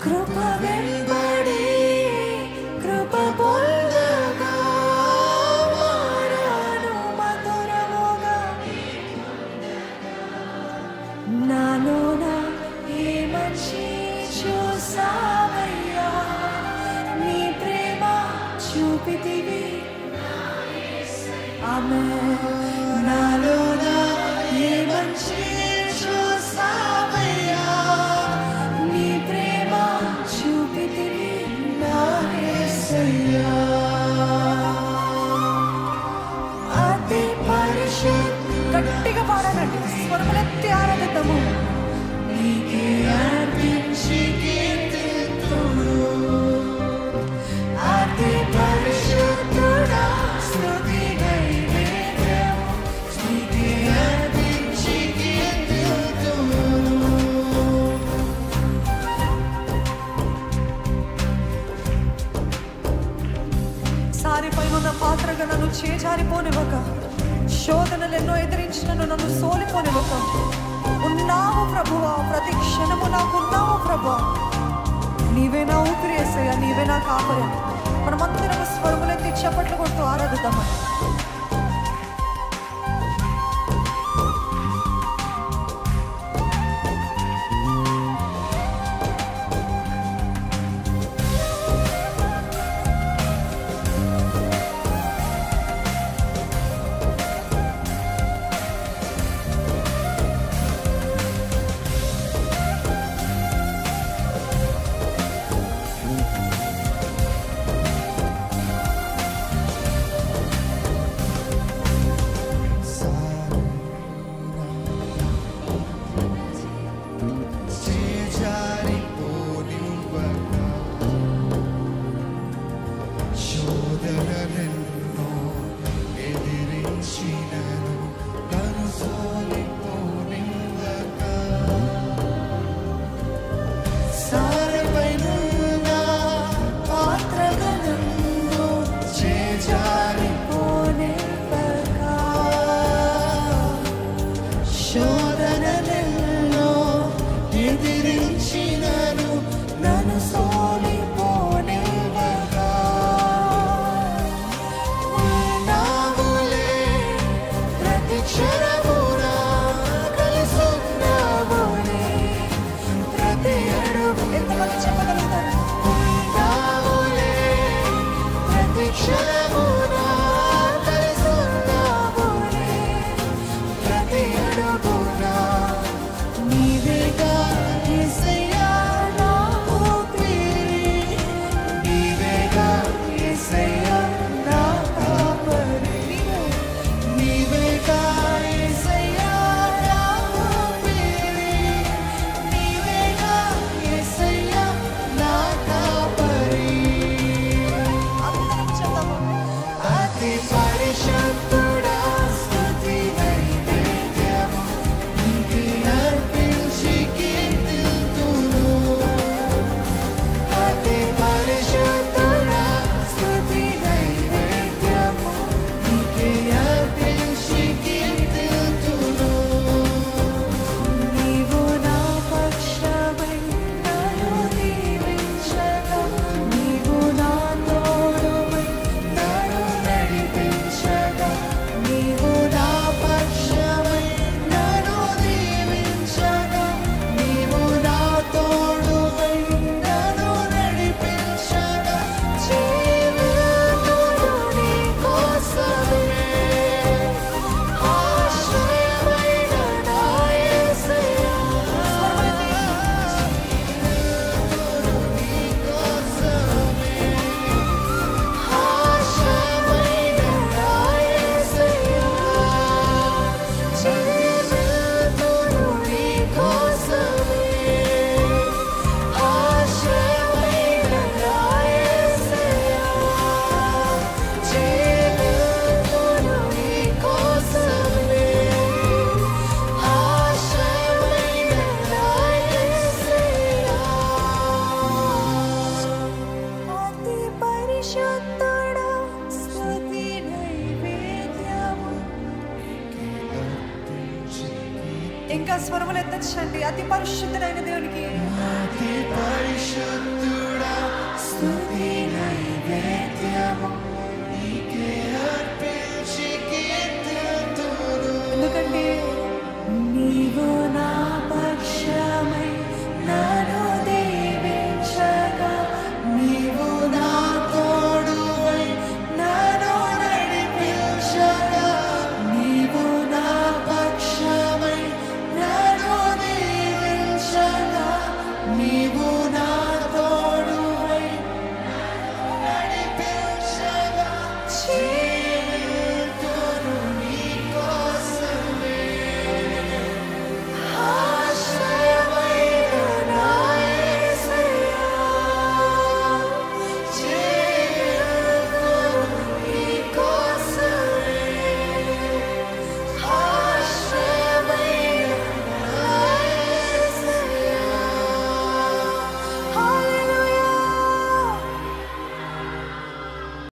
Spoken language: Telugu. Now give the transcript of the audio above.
కృప వెంబడి కృప పొందగా మారాను మధురముగా. నాలోన ఏ మంచి చూసావయ్యా, నీ ప్రేమ చూపితివి. ఆమేన్. నాలోన ఏ మంచి చూసావయ్యా, నీ ప్రేమ చూపితివి నా యేసయ్యా. అతి పరిశుద్ధ, గట్టిగా పాడాలండి, స్వరములెత్తి ఆరాధిద్దాము. నీకే అర్పించి కీర్తింతును, అతి పరిశుద్ధుడా స్తుతి నైవేద్యము, నీకే అర్పించి కీర్తింతును. సారిపైన పాత్రగా నన్ను చేజారిపోనివ్వక, శోధనలు ఎన్నో ఎదిరించినను నన్ను సోలిపోనివ్వక ఉన్నావు ప్రభువా. ప్రతి క్షణము నాకున్నావు ప్రభువా. నీవే నా ఊపిరి యేసయ్యా, నీవే నా కాపరి. మనమందరం స్వరములెత్తి చప్పట్లు కొడుతూ ఆరాధిద్దామని. ఇంకా స్వరములు ఎత్తచ్చండి. అతి పరిశుద్ధుడైన దేవునికి అతి పరిశుద్ధుడా స్తుతి నైవేద్యము